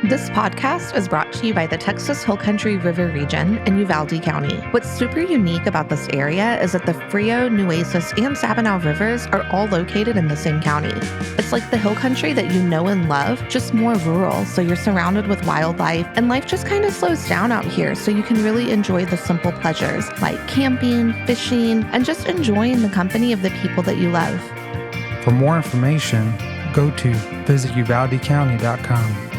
This podcast is brought to you by the Texas Hill Country River region in Uvalde County. What's super unique about this area is that the Frio, Nueces, and Sabinal rivers are all located in the same county. It's like the hill country that you know and love, just more rural, so you're surrounded with wildlife, and life just kind of slows down out here, so you can really enjoy the simple pleasures like camping, fishing, and just enjoying the company of the people that you love. For more information, go to visituvaldecounty.com.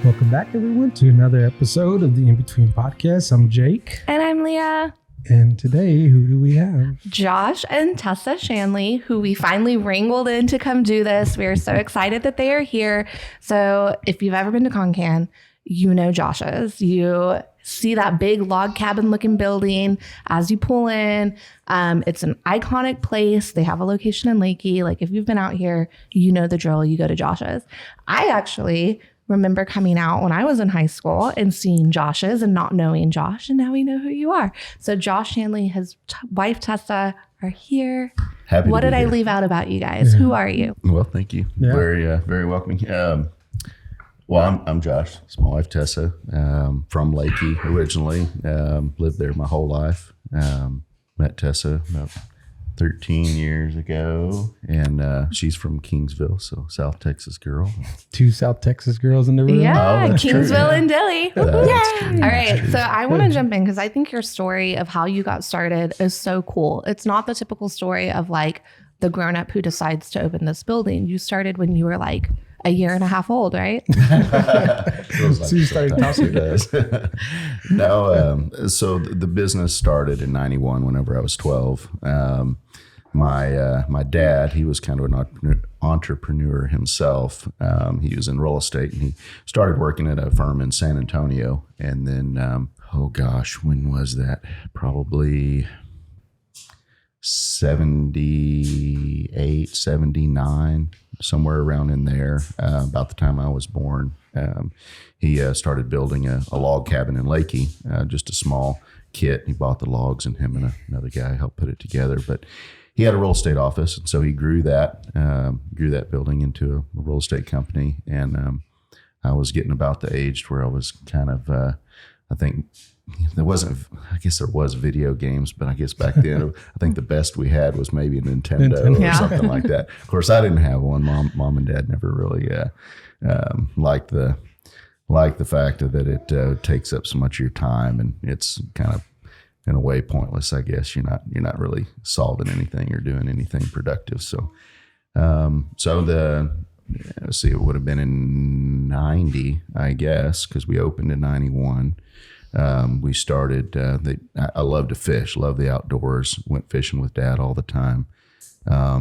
Welcome back, everyone, to another episode of the In Between Podcast. I'm Jake. And I'm Leah. And today, who do we have? Josh and Tessa Shandley, who we finally wrangled in to come do this. We are so excited that they are here. So if you've ever been to Concan, you know Josh's. You see that big log cabin looking building as you pull in. It's an iconic place. They have a location in Lakey. Like if you've been out here, you know the drill. You go to Josh's. I actually remember coming out when I was in high school and seeing Josh's and not knowing Josh, and now we know who you are. So Josh Shandley, his wife Tessa are here. Happy what to did be I here. leave out about you guys? Yeah. Who are you? Well, thank you. Yeah. Very welcoming. Well, I'm Josh. It's my wife Tessa, from Lakey originally. Lived there my whole life. Met Tessa about 13 years ago, and she's from Kingsville, so South Texas girl. Two South Texas girls in the room. Yeah, Oh, that's true, Kingsville yeah. and Dilly. That's Yay! true, All that's right, true. so I want to jump in because I think your story of how you got started is so cool. It's not the typical story of like the grown-up who decides to open this building. You started when you were like a year and a half old, right? Feels like So you started sometimes talking. it does. No, so the business started in 91 whenever I was 12. My dad, he was kind of an entrepreneur himself. He was in real estate, and he started working at a firm in San Antonio. And then, when was that? Probably 78, 79, somewhere around in there, about the time I was born. He started building a log cabin in Lakey, just a small kit. He bought the logs, and him and another guy helped put it together. But he had a real estate office, and so he grew that building into a real estate company. And I was getting about the age where I was kind of, I think there wasn't, I guess there was video games, but I guess back then, I think the best we had was maybe a Nintendo. Yeah. Or something like that. Of course, I didn't have one. Mom and Dad never really liked the fact that it takes up so much of your time, and it's kind of in a way pointless. I guess you're not really solving anything or doing anything productive. So let's see, it would have been in 90, I guess, because we opened in 91. We started, I love to fish, love the outdoors, went fishing with Dad all the time.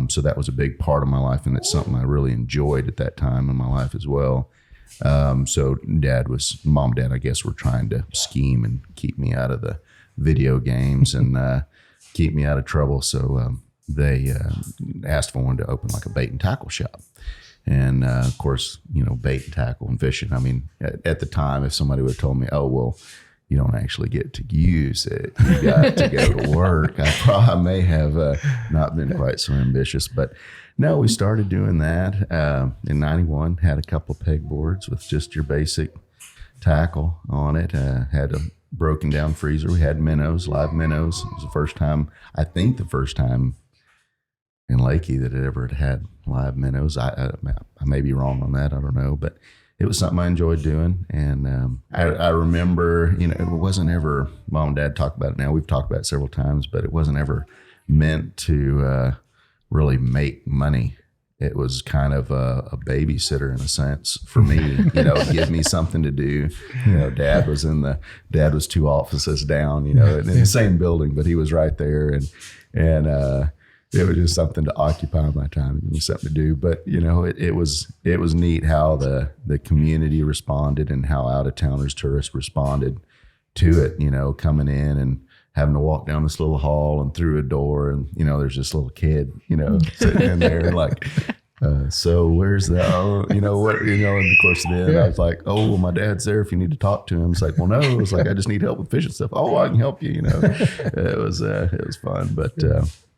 So that was a big part of my life, and it's something I really enjoyed at that time in my life as well. So Mom and Dad, I guess, were trying to scheme and keep me out of the video games and keep me out of trouble. So they asked if I wanted to open like a bait and tackle shop. And of course, bait and tackle and fishing. I mean, at the time, if somebody would have told me, oh, well, you don't actually get to use it, you got to go to work, I may have not been quite so ambitious. But no, we started doing that in 91, had a couple of pegboards with just your basic tackle on it, had a broken down freezer. We had minnows, live minnows. It was the first time in Lakey that it ever had live minnows. I may be wrong on that. I don't know, but it was something I enjoyed doing. And I remember, it wasn't ever, Mom and Dad talk about it now. We've talked about it several times, but it wasn't ever meant to really make money. It was kind of a babysitter in a sense for me, give me something to do. Dad was two offices down, in the same building, but he was right there. And it was just something to occupy my time, give me something to do. But, it was neat how the community responded and how out-of-towners, tourists responded to it, coming in and having to walk down this little hall and through a door, and there's this little kid sitting in there like, so where's the and of course then I was like, oh, well, my dad's there if you need to talk to him. It's like, well, no, it's like, I just need help with fishing stuff. Oh, I can help you. It was fun. But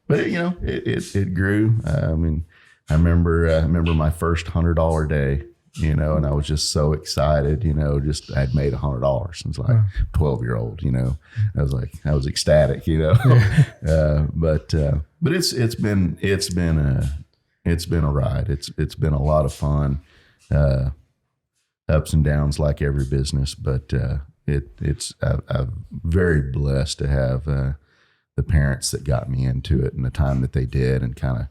but it grew. I mean, I remember my first $100 day, and I was just so excited, just I'd made $100 since like 12-year-old, I was ecstatic, but it's been a ride. It's been a lot of fun, ups and downs like every business, but I'm very blessed to have the parents that got me into it and the time that they did and kind of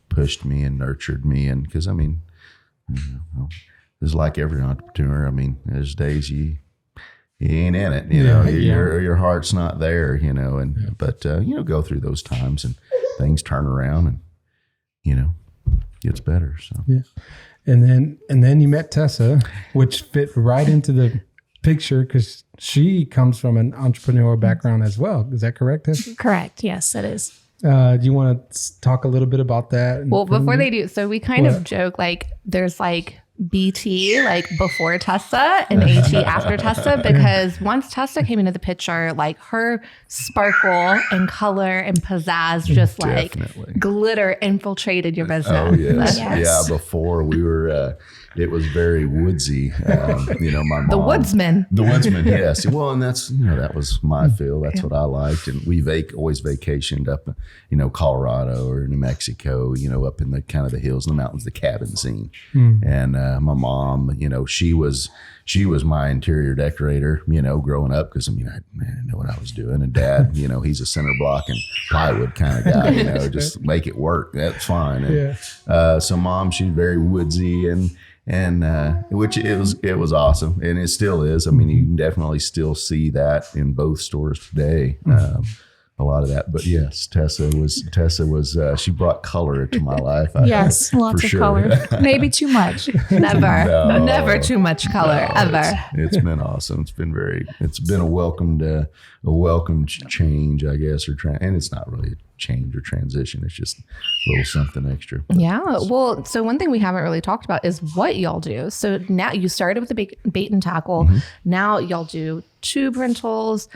pushed me and nurtured me. And because it's like every entrepreneur. I mean, there's days you ain't in it, your heart's not there, but go through those times and things turn around and gets better. So yeah. And then you met Tessa, which fit right into the picture because she comes from an entrepreneurial background as well. Is that correct, Tessa? Correct. Yes, that is. Do you want to talk a little bit about that? Well, before they do, so we kind of joke like there's like BT like before Tessa and AT after Tessa, because once Tessa came into the picture, like her sparkle and color and pizzazz just like glitter infiltrated your business. Oh yes. Yeah. Before we were, it was very woodsy. My mom, the woodsman, yes. Well, and that's that was my field. That's what I liked, and we always vacationed up, Colorado or New Mexico, up in the kind of the hills and the mountains, the cabin scene, and. My mom, she was my interior decorator, growing up because I didn't know what I was doing. And Dad, he's a center block and plywood kind of guy, just make it work. That's fine. And, so Mom, she's very woodsy and which it was awesome, and it still is. I mean, you can definitely still see that in both stores today. A lot of that, but yes, Tessa was she brought color to my life. Yes, lots of color. Maybe too much. Never too much color ever. It's been awesome. It's been a welcome change, I guess, and it's not really a change or transition. It's just a little something extra. Yeah. Well, so one thing we haven't really talked about is what y'all do. So now you started with the bait and tackle. Now y'all do tube rentals,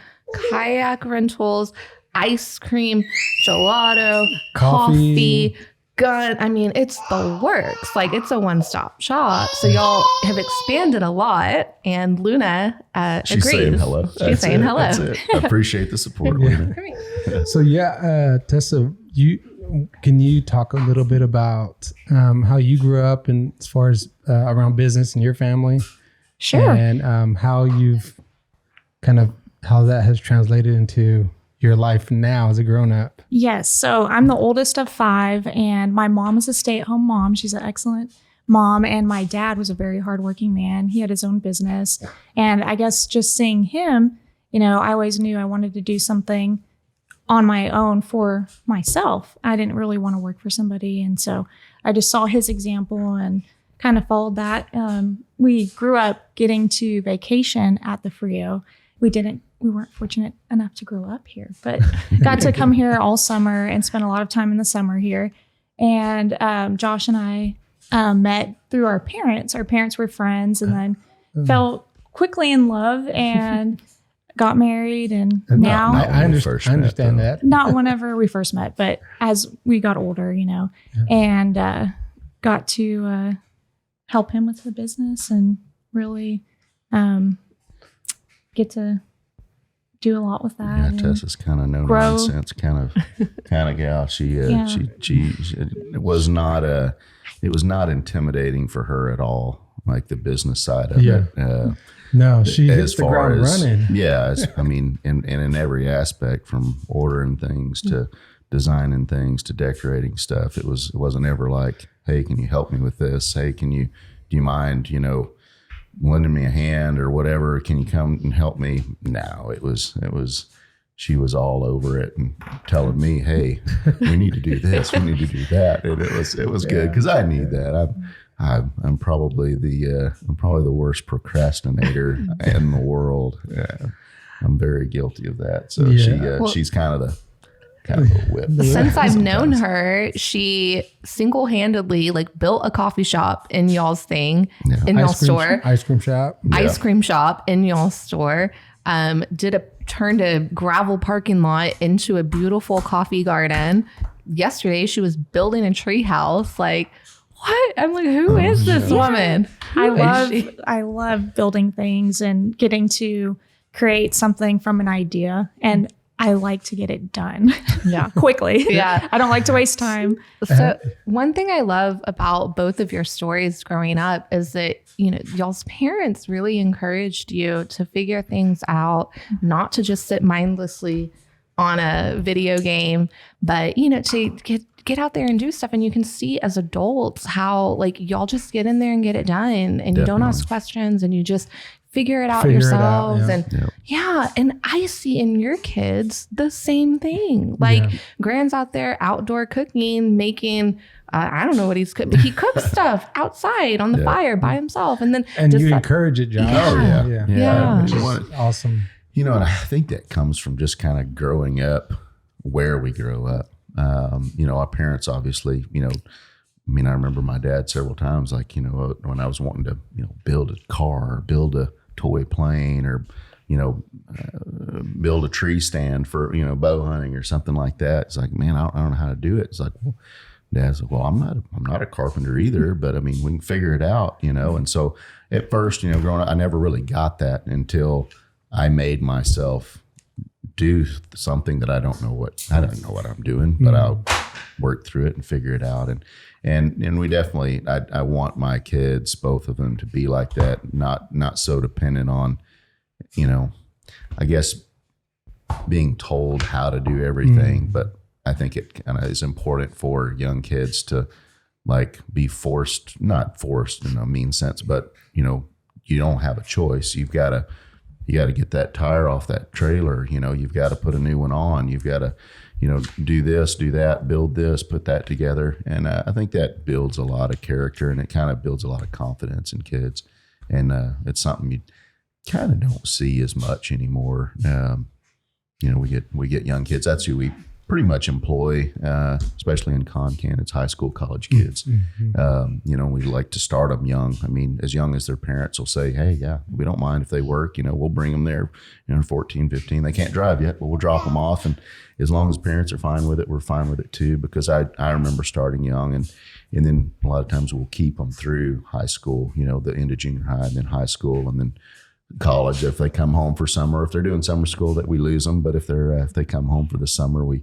kayak rentals, ice cream, gelato, coffee, gun. I mean, it's the works. Like, it's a one-stop shop. So y'all have expanded a lot, and Luna She's agrees. saying hello. She's saying hello. That's it. I appreciate the support, Luna. So Tessa, can you talk a little bit about how you grew up and as far as around business and your family? Sure. And how you've how that has translated into your life now as a grown-up. Yes. So I'm the oldest of 5, and my mom is a stay-at-home mom. She's an excellent mom. And my dad was a very hardworking man. He had his own business. And I guess just seeing him, I always knew I wanted to do something on my own for myself. I didn't really want to work for somebody. And so I just saw his example and kind of followed that. We grew up getting to vacation at the Frio. We weren't fortunate enough to grow up here, but got to come here all summer and spend a lot of time in the summer here. And Josh and I met through our parents. Our parents were friends, and then fell quickly in love and got married. And now I understand that. Not whenever we first met, but as we got older, and got to help him with the business and really get to do a lot with that. Yeah, Tessa's kind of no nonsense kind of gal. She it was not intimidating for her at all, like the business side of it. No, she hits the ground running. Yeah, and in every aspect, from ordering things to designing things to decorating stuff, it wasn't ever like, hey, can you help me with this? Hey, do you mind, lending me a hand or whatever? Can you come and help me? No, she was all over it and telling me, hey, we need to do this, we need to do that. And it was good because I need that. I'm probably the worst procrastinator in the world. Yeah, I'm very guilty of that. So she's kind of a whip. Since I've known her, she single-handedly built a coffee shop in y'all's thing, in y'all's store. Ice cream shop. Yeah. Ice cream shop in y'all's store. Turned a gravel parking lot into a beautiful coffee garden. yesterday she was building a tree house. Like, what? I'm like, who is this woman? I love building things and getting to create something from an idea, and I like to get it done quickly. Yeah. I don't like to waste time. So one thing I love about both of your stories growing up is that, you know, y'all's parents really encouraged you to figure things out, not to just sit mindlessly on a video game, but, you know, to get out there and do stuff. And you can see as adults how, like, y'all just get in there and get it done, and you don't ask questions, and you just figure it out yourselves. And I see in your kids the same thing. Like, Grant's out there outdoor cooking, making I don't know what he's cooking, but he cooks stuff outside on the fire by himself. And you encourage it, Josh. Yeah. Awesome. You know, and I think that comes from just kind of growing up where we grow up. You know, our parents obviously, you know, I mean, I remember my dad several times, like, you know, when I was wanting to, you know, build a car or build a toy plane or, you know, build a tree stand for, you know, bow hunting or something like that. It's like, man, I don't know how to do it. It's like, well, Dad's like, well, I'm not a carpenter either, but I mean, we can figure it out, you know? And so at first, you know, growing up, I never really got that until I made myself do something that I don't know what I'm doing, but I'll work through it and figure it out. And we definitely, I want my kids, both of them, to be like that, not so dependent on, you know, I guess being told how to do everything. But I think it kind of is important for young kids to like be not forced in a mean sense, but, you know, you don't have a choice. You got to get that tire off that trailer. You know, you've got to put a new one on. You've got to, you know, do this, do that, build this, put that together. And I think that builds a lot of character, and it kind of builds a lot of confidence in kids. And it's something you kind of don't see as much anymore. You know, we get young kids. That's who we pretty much employ, especially in Concan. It's high school, college kids. You know, we like to start them young. I mean, as young as their parents will say, hey, yeah, we don't mind if they work. You know, we'll bring them there, you know, 14, 15. They can't drive yet, but we'll drop them off. And as long as parents are fine with it, we're fine with it too. Because I remember starting young, and then a lot of times we'll keep them through high school, you know, the end of junior high, and then high school, and then college. If they come home for summer, if they're doing summer school, that we lose them. But if they come home for the summer, we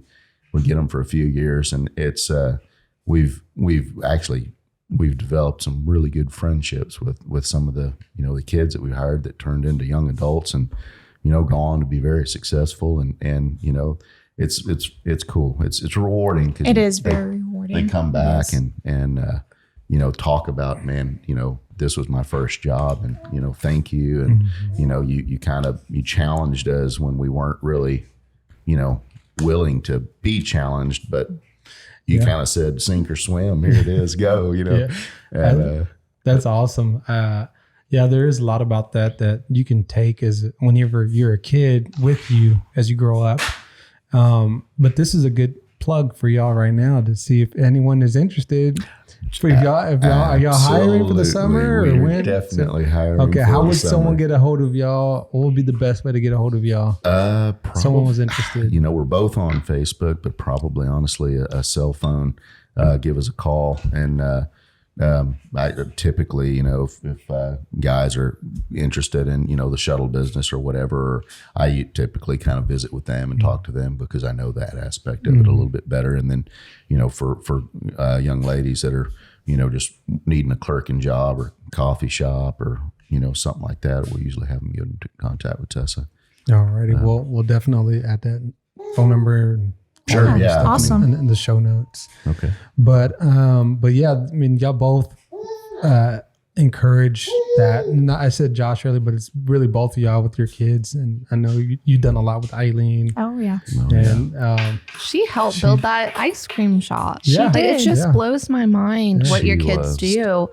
get them for a few years. And it's we've developed some really good friendships with some of the, you know, the kids that we hired that turned into young adults, and, you know, go on to be very successful. And you know, it's cool. It's rewarding. It is very rewarding. They come back and you know, talk about, man, you know, this was my first job, and, you know, thank you. And, you know, you challenged us when we weren't really, you know, willing to be challenged, but you kind of said, sink or swim, here it is, go, you know. And, that's awesome. There is a lot about that you can take as whenever you're a kid with you as you grow up. But this is a good plug for y'all right now to see if anyone is interested. Are y'all hiring for the summer, or when? Definitely hiring. Okay, how would someone get a hold of y'all? What would be the best way to get a hold of y'all? Someone was interested. You know, we're both on Facebook, but probably honestly a cell phone. Give us a call, and I typically, you know, if guys are interested in, you know, the shuttle business or whatever, I typically kind of visit with them and talk to them, because I know that aspect of it a little bit better. And then, you know, for young ladies that are, you know, just needing a clerking job or coffee shop or, you know, something like that, we'll usually have them get into contact with Tessa. All righty. We'll definitely add that phone number and sure, yeah, awesome. In the show notes. Okay. But yeah, I mean, y'all both encourage that. And I said Josh earlier, but it's really both of y'all with your kids. And I know you've done a lot with Eileen. Oh yeah. And she helped build that ice cream shop. Yeah. It just blows my mind what your kids do.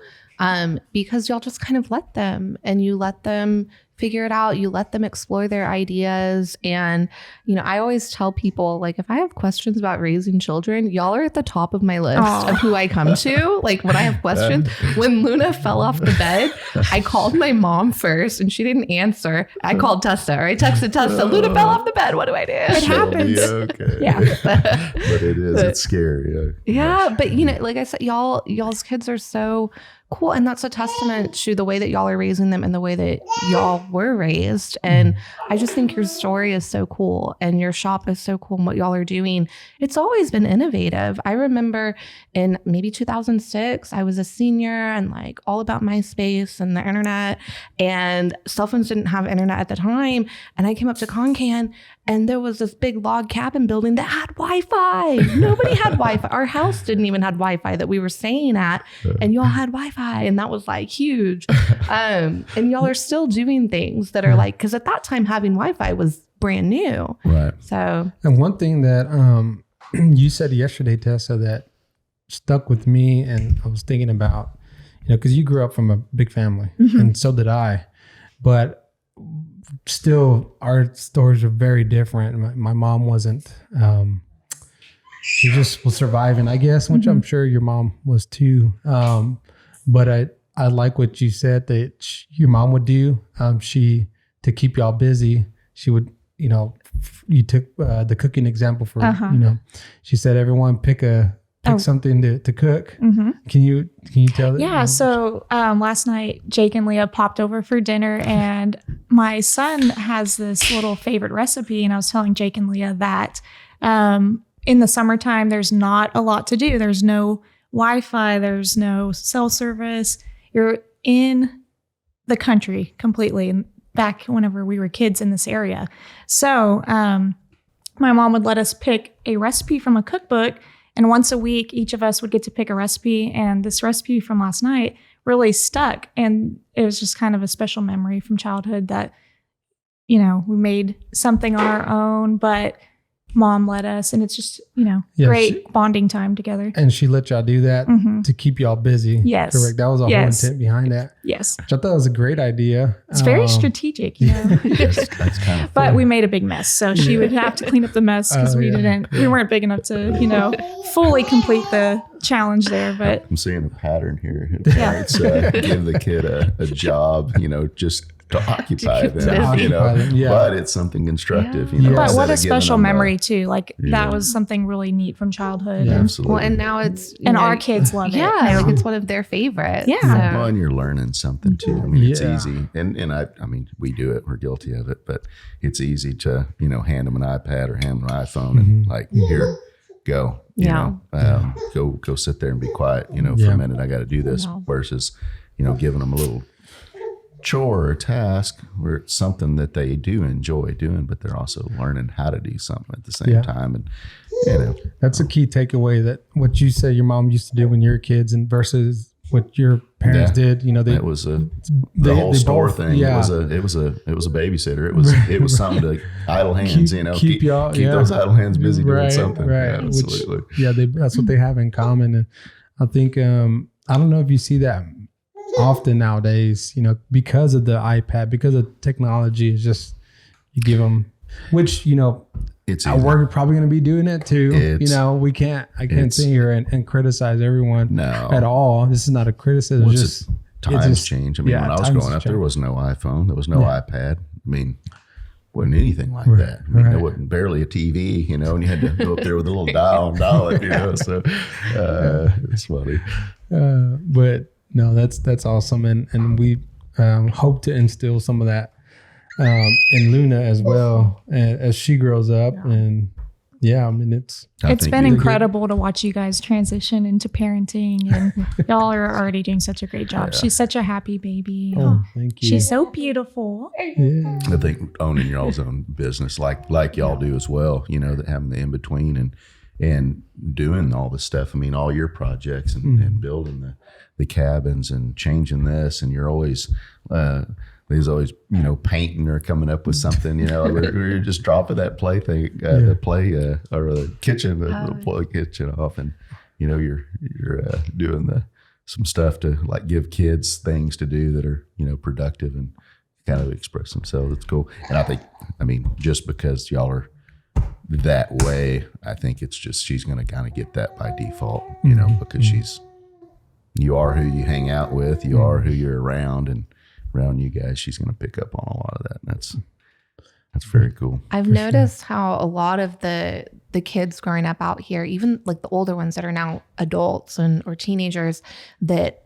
because y'all just kind of let them, and you let them figure it out. You let them explore their ideas. And, I always tell people, like, if I have questions about raising children, y'all are at the top of my list of who I come to. Like, when I have questions, when Luna fell off the bed, I called my mom first and she didn't answer. I called Tessa, or I texted Tessa, Luna fell off the bed. What do I do? It happens. Okay. Yeah. But it's scary. Yeah. But, like I said, y'all's kids are so cool. And that's a testament to the way that y'all are raising them and the way that y'all were raised. And I just think your story is so cool, and your shop is so cool, and what y'all are doing. It's always been innovative. I remember in maybe 2006, I was a senior and like all about MySpace and the internet, and cell phones didn't have internet at the time. And I came up to Concan, and there was this big log cabin building that had Wi-Fi. Nobody had Wi-Fi. Our house didn't even have Wi-Fi that we were staying at, and y'all had Wi-Fi, and that was like huge. And y'all are still doing things that are like, because at that time having Wi-Fi was brand new. Right. So, and one thing that you said yesterday, Tessa, that stuck with me, and I was thinking about, because you grew up from a big family, and so did I, but still our stories are very different. My mom wasn't, she just was surviving, I guess, which I'm sure your mom was too. But I like what you said that your mom would do. To keep y'all busy, she would, you took the cooking example for, she said, everyone pick something to cook. Can you tell that? Yeah. So last night, Jake and Leah popped over for dinner, and my son has this little favorite recipe. And I was telling Jake and Leah that in the summertime, there's not a lot to do. There's no Wi-Fi. There's no cell service. You're in the country completely. And back whenever we were kids in this area. So my mom would let us pick a recipe from a cookbook. And once a week, each of us would get to pick a recipe. And this recipe from last night really stuck. And it was just kind of a special memory from childhood that, we made something on our own, but Mom let us. And it's just, great bonding time together. And she let y'all do that to keep y'all busy. Yes. Correct. That was the whole intent behind that. Yes. Which I thought was a great idea. It's very strategic, That's kind of But we made a big mess. So she would have to clean up the mess because we weren't big enough to, fully complete the challenge there. But I'm seeing a pattern here. It's give the kid a job, just to occupy them, but it's something constructive. But what a special memory too. Like that was something really neat from childhood. Yeah, absolutely. Well, and now it's our kids love it. Yeah, like it's one of their favorites. Yeah. So. Well, and you're learning something too. I mean, it's easy, and I mean, we do it. We're guilty of it, but it's easy to hand them an iPad or hand them an iPhone and like here. Go, go sit there and be quiet, for a minute. I got to do this versus, giving them a little chore or task where it's something that they do enjoy doing, but they're also learning how to do something at the same time. And, that's a key takeaway, that what you say your mom used to do when you were kids and versus what your parents did, it was the whole store thing. It was a babysitter. It was something to idle hands, keep those idle hands busy doing something. Right. Yeah, absolutely. That's what they have in common. And I think, I don't know if you see that often nowadays, because of the iPad, because of technology, is just, you give them, which, it's we're probably going to be doing it too. I can't sit here and criticize everyone at all. This is not a criticism. Times change. I mean, when I was growing up, there was no iPhone, there was no iPad. I mean, wasn't anything like that. I mean, there wasn't barely a TV, and you had to go up there with a little dial and dial it, so it's funny. But no, that's awesome. And we hope to instill some of that in Luna as well as she grows up. And I mean, it's been incredible to watch you guys transition into parenting, and y'all are already doing such a great job. Yeah. She's such a happy baby. Oh, thank you. She's so beautiful. Yeah. I think owning y'all's own business, like y'all do as well, that having the in between and doing all the stuff. I mean, all your projects and building the cabins and changing this, and you're always there's always painting or coming up with something. We're just dropping that play thing, the play or the kitchen, the kitchen off, and you're doing some stuff to like give kids things to do that are, productive and kind of express themselves. It's cool. And I mean, just because y'all are that way, I think it's just, she's going to kind of get that by default, because you are who you hang out with, you are who you're around, and around you guys, she's going to pick up on a lot of that. And that's very cool. I've noticed how a lot of the kids growing up out here, even like the older ones that are now adults or teenagers, that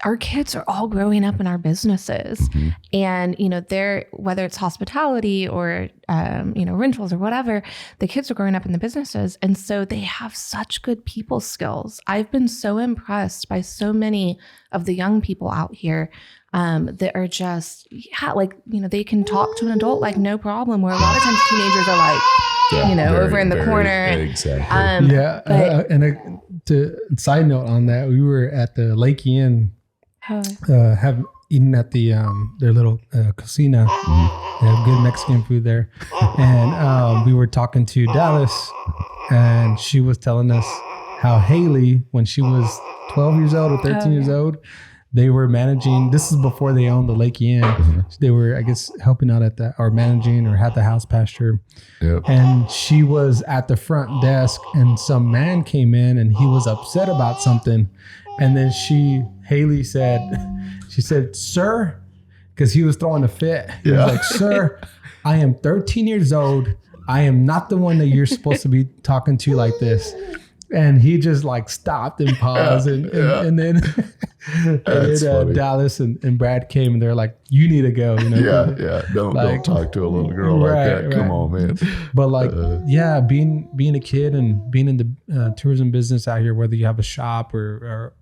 our kids are all growing up in our businesses. Mm-hmm. And, they're, whether it's hospitality or, rentals or whatever, the kids are growing up in the businesses. And so they have such good people skills. I've been so impressed by so many of the young people out here that are just, they can talk to an adult like no problem, where a lot of times teenagers are like, over in the corner. Exactly. To side note on that, we were at the Lake Inn, eating at the their little casino. They have good Mexican food there, and we were talking to Dallas, and she was telling us how Haley, when she was 12 years old or 13 years old, they were managing. This is before they owned the Lake Inn. Mm-hmm. They were, I guess, helping out or managing, or had the house pasture. Yep. And she was at the front desk, and some man came in, and he was upset about something. And then Haley said, "Sir," because he was throwing a fit. He was like, "Sir, I am 13 years old. I am not the one that you're supposed to be talking to like this." And he just like stopped and paused, and then Dallas and Brad came, and they're like, "You need to go." Don't talk to a little girl like that. Come on, man. But being a kid and being in the tourism business out here, whether you have a shop or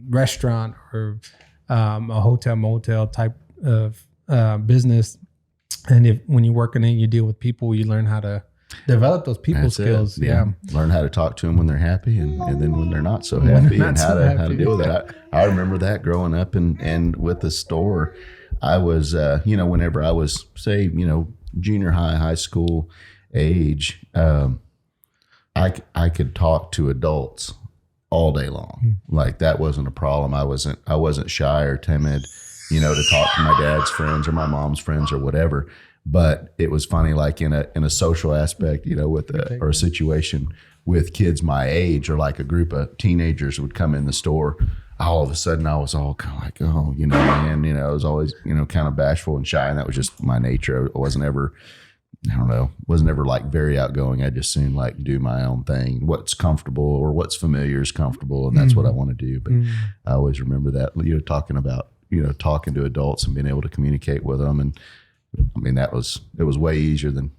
restaurant or a hotel motel type of business, and when you're working in, you deal with people, you learn how to develop those people skills. Learn how to talk to them when they're happy, and then when they're not so happy, and how to deal with that. I remember that growing up, and with the store, I was whenever I was, say, junior high school age, I could talk to adults all day long. Like, that wasn't a problem. I wasn't shy or timid, to talk to my dad's friends or my mom's friends or whatever. But it was funny, like in a social aspect, or a situation with kids my age, or like a group of teenagers would come in the store. All of a sudden, I was all kind of like, oh, man, I was always, kind of bashful and shy, and that was just my nature. I wasn't ever like very outgoing. I just soon like do my own thing. What's comfortable or what's familiar is comfortable, and that's what I want to do. But I always remember that, talking about, talking to adults and being able to communicate with them. And I mean, it was way easier than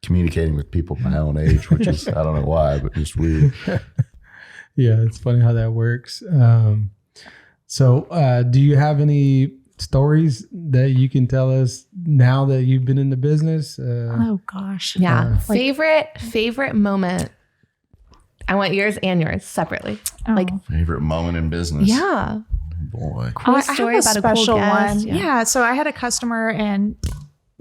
communicating with people my own age, which is, I don't know why, but just weird. Yeah, it's funny how that works. So do you have any stories that you can tell us now that you've been in the business? Oh gosh. Yeah. Favorite moment. I want yours and yours separately. Oh. Like, favorite moment in business. Yeah. Boy. Cool story I have a about special a cool guest. one. Yeah. So I had a customer, and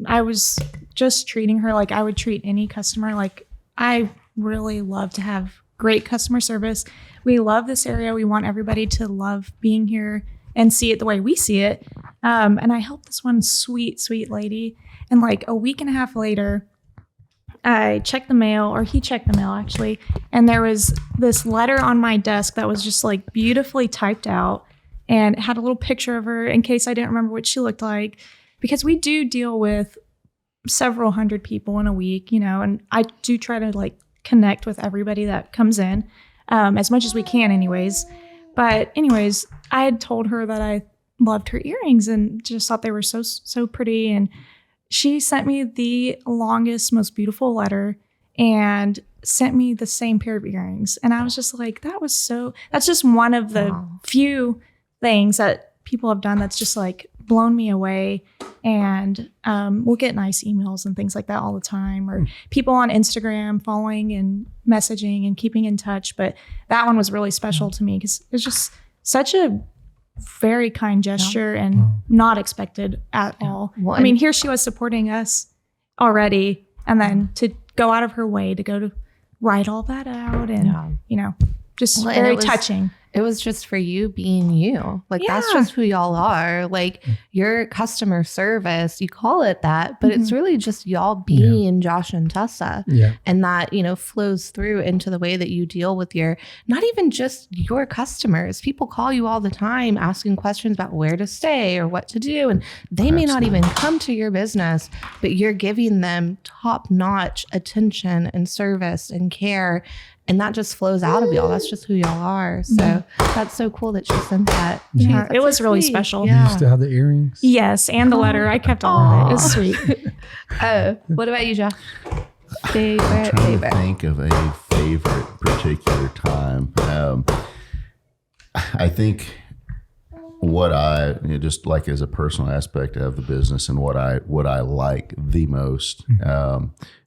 I was just treating her like I would treat any customer. Like, I really love to have great customer service. We love this area. We want everybody to love being here and see it the way we see it. And I helped this one sweet lady. And like a week and a half later, I checked the mail, or he checked the mail actually. And there was this letter on my desk that was just like beautifully typed out, and it had a little picture of her in case I didn't remember what she looked like, because we do deal with several hundred people in a week, and I do try to like connect with everybody that comes in, as much as we can anyways. But anyways, I had told her that I loved her earrings and just thought they were so pretty. And she sent me the longest, most beautiful letter and sent me the same pair of earrings. And I was just like, that's just one of the few things that people have done that's just like blown me away. And we'll get nice emails and things like that all the time, or people on Instagram following and messaging and keeping in touch. But that one was really special to me because it's just such a very kind gesture and not expected at all. Well, I mean, here she was supporting us already, and then to go out of her way to go to write all that out, and just very touching. It was just for you being you. Like, that's just who y'all are. Like, your customer service, you call it that, but it's really just y'all being Josh and Tessa. Yeah. And that, flows through into the way that you deal with not even just your customers. People call you all the time asking questions about where to stay or what to do. And they may not even come to your business, but you're giving them top-notch attention and service and care. And that just flows out of y'all. That's just who y'all are. So that's so cool that she sent that. Yeah, Jeez, it was so really sweet. special. Do you still have the earrings? Yes, and the letter. I kept all of it. It's sweet. What about you, Josh? I'm trying Favorite. to think of a favorite particular time. I think what just like as a personal aspect of the business and what I like the most.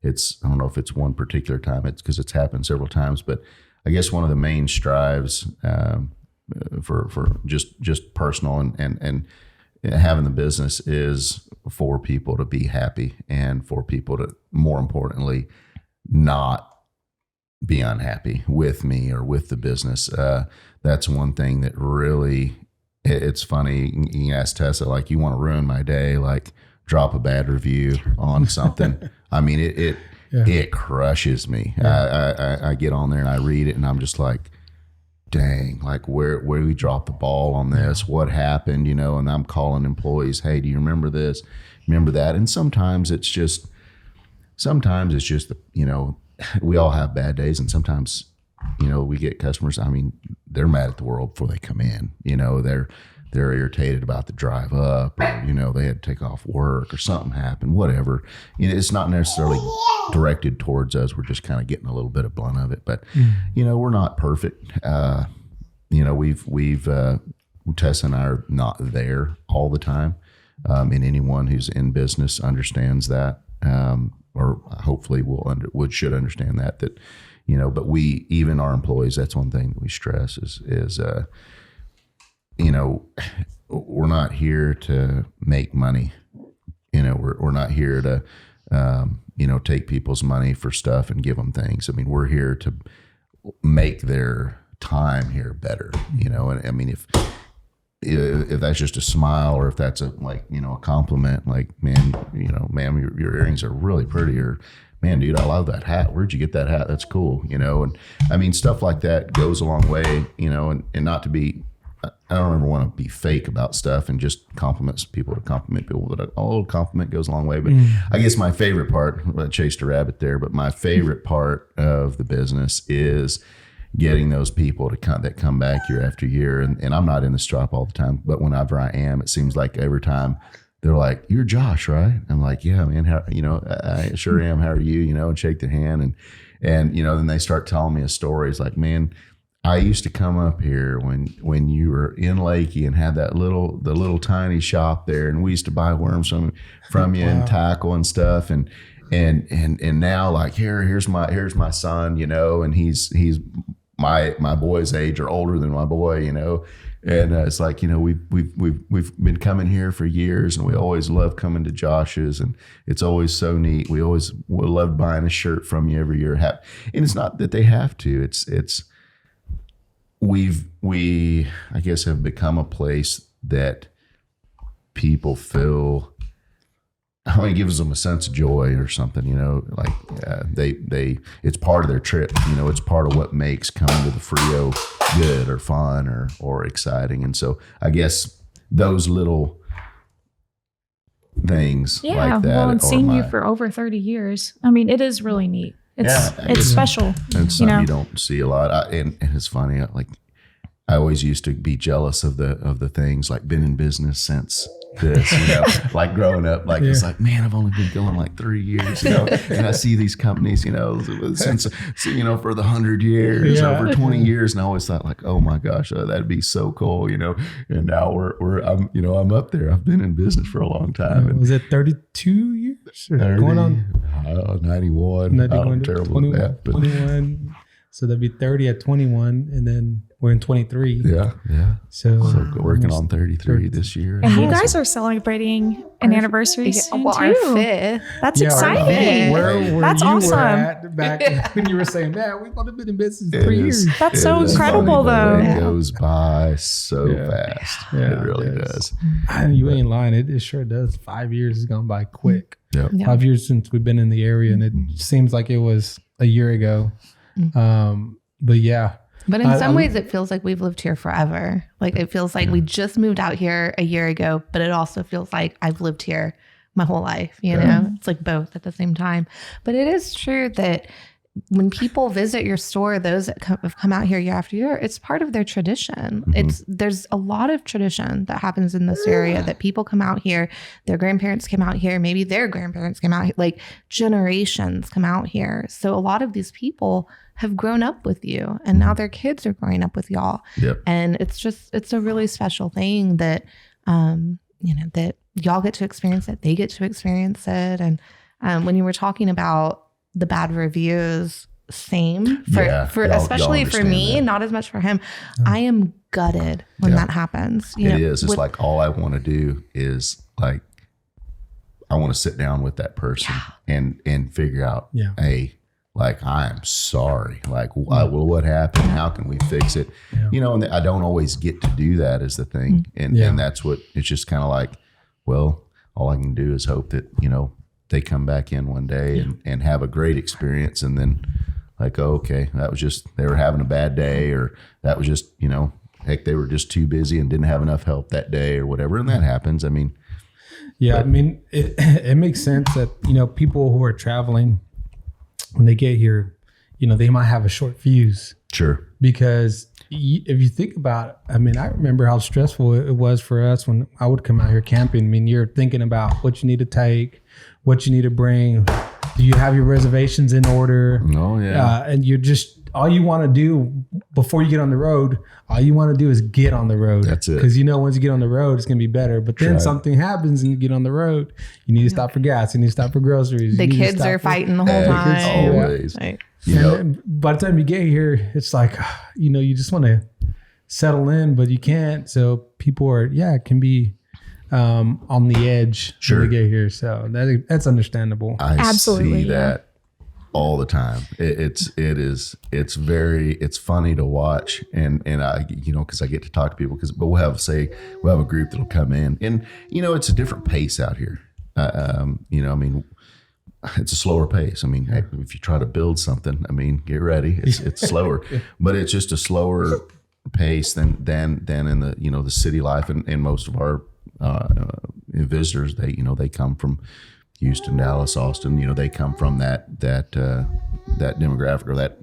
It's, I don't know if it's one particular time, it's because it's happened several times, but I guess one of the main strives for just personal and having the business is for people to be happy and for people to, more importantly, not be unhappy with me or with the business. That's one thing that really, it's funny. You can ask Tessa, like, you want to ruin my day, like drop a bad review on something. I mean, it crushes me. Yeah. I get on there and I read it and I'm just like, dang, like where we dropped the ball on this, what happened, and I'm calling employees, hey, do you remember this? Remember that? And sometimes it's just, we all have bad days, and sometimes, we get customers, I mean, they're mad at the world before they come in, they're irritated about the drive up, or, they had to take off work or something happened, whatever. It's not necessarily directed towards us. We're just kind of getting a little bit of blunt of it, but we're not perfect. We've Tessa and I are not there all the time. And anyone who's in business understands that, or hopefully should understand that, but we, even our employees, that's one thing that we stress is we're not here to make money. We're not here to, take people's money for stuff and give them things. I mean, we're here to make their time here better, and I mean, if that's just a smile, or if that's a compliment, like, man, ma'am, your earrings are really pretty, or man, dude, I love that hat. Where'd you get that hat? That's cool. And I mean, stuff like that goes a long way, and not to be, I don't ever want to be fake about stuff and just compliment people, but a little compliment goes a long way. But I guess my favorite part, I chased a rabbit there, but my favorite part of the business is getting those people that come back year after year. And I'm not in this shop all the time, but whenever I am, it seems like every time they're like, "You're Josh, right?" I'm like, "Yeah, man. How, I sure am. How are you?" And shake their hand, and then they start telling me a story. It's like, "Man, I used to come up here when you were in Lakey and had the little tiny shop there, and we used to buy worms from you and tackle and stuff, and now, like, here's my son, and he's my boy's age or older than my boy, and it's like, we've been coming here for years, and we always love coming to Josh's, and it's always so neat. We love buying a shirt from you every year, and it's not that they have to. It's we I guess have become a place that people feel, it gives them a sense of joy or something, they it's part of their trip, it's part of what makes coming to the Frio good or fun or exciting. And so I guess those little things like that. Well, and seeing you for over 30 years, I mean, it is really neat. It's special. And something you don't see a lot. And it's funny, I always used to be jealous of the things, like been in business since this, like growing up, like it's like, man, I've only been going like 3 years, and I see these companies, since, for the 100 years, over 20 years. And I always thought, like, oh my gosh, that'd be so cool, and now I'm up there. I've been in business for a long time. And was it 32 years? 30, going on 91. I'm terrible 21, at that, but 21. So that'd be 30 at 21, and then We're in 23. Yeah. So Working on 33 this year. And you guys are celebrating an anniversary soon Well, too. our 5th. That's Yeah, exciting. where That's you awesome. were at back when you were saying, man, we've only been in business It 3 is- years. That's it so is incredible, funny, though. It goes by so fast. Yeah, It really it does. You ain't lying. It sure does. 5 years has gone by quick. Yep. Yeah. 5 years since we've been in the area, and it seems like it was a year ago. But yeah. But in some ways, it feels like we've lived here forever. Like it feels like we just moved out here a year ago, but it also feels like I've lived here my whole life. You know, it's like both at the same time. But it is true that when people visit your store, those that have come out here year after year, it's part of their tradition. There's a lot of tradition that happens in this area that people come out here, their grandparents came out here, maybe their grandparents came out here, like generations come out here. So a lot of these people have grown up with you, and now their kids are growing up with y'all. Yep. And it's a really special thing that, that y'all get to experience it. They get to experience it. And when you were talking about the bad reviews, same for y'all especially for understand me, that. not as much for him. I am gutted when that happens. You know, It's like all I want to do is like, I want to sit down with that person and figure out, hey, like, I'm sorry. Like, well, what happened? How can we fix it? Yeah. And I don't always get to do that is the thing. And that's what, it's just kind of like, well, all I can do is hope that, they come back in one day and have a great experience. And then like, oh, okay, that was just, they were having a bad day, or that was just, heck, they were just too busy and didn't have enough help that day or whatever. And that happens. I mean, it makes sense that, people who are traveling, when they get here, they might have a short fuse. Sure. Because if you think about it, I remember how stressful it was for us when I would come out here camping. You're thinking about what you need to take, what you need to bring. Do you have your reservations in order? Oh, yeah. And you're just, all you want to do before you get on the road, all you want to do is get on the road. That's it. Because once you get on the road, it's going to be better. But then something happens and you get on the road. You need to stop for gas. You need to stop for groceries. the kids are fighting the whole time. Always. Right. And by the time you get here, it's like, you just want to settle in, but you can't. So people are, it can be on the edge when they get here. So that's understandable. I Absolutely, see that all the time. It's funny to watch, and I, because I get to talk to people, but we'll have a group that'll come in, and it's a different pace out here. It's a slower pace. If you try to build something, get ready. It's slower, but it's just a slower pace than in the the city life, and most of our visitors, they come from Houston, Dallas, Austin. They come from that demographic or that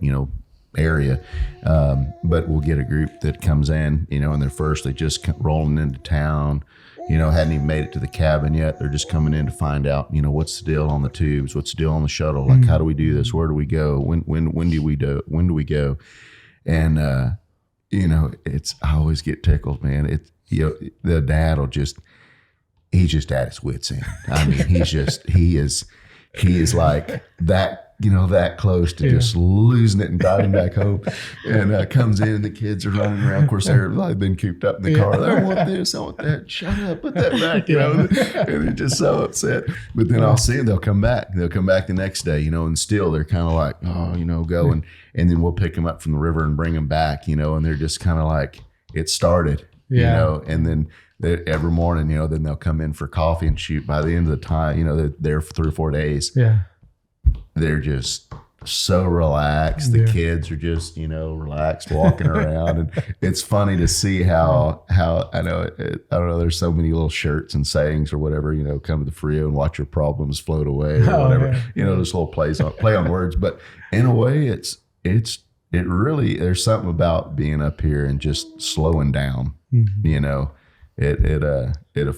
area. But we'll get a group that comes in, and they're just rolling into town. Hadn't even made it to the cabin yet. They're just coming in to find out, what's the deal on the tubes, what's the deal on the shuttle, like how do we do this, where do we go, when do we go, and I always get tickled, man. The dad he's just at his wits end. He is like that. That close to just losing it and driving back home, and comes in and the kids are running around. Of course, they've been cooped up in the car. I want this, I want that. Shut up, put that back. And they're just so upset. But then I'll see them. They'll come back. They'll come back the next day. And still they're kind of like, oh, go and then we'll pick them up from the river and bring them back. And they're just kind of like, it started. And then every morning, then they'll come in for coffee and shoot. By the end of the time, they're there for 3 or 4 days. Yeah. They're just so relaxed. The kids are just, relaxed, walking around. And it's funny to see how I know, I don't know, there's so many little shirts and sayings or whatever, come to the Frio and watch your problems float away or whatever. This whole play on words. But in a way, it really, there's something about being up here and just slowing down. Mm-hmm. It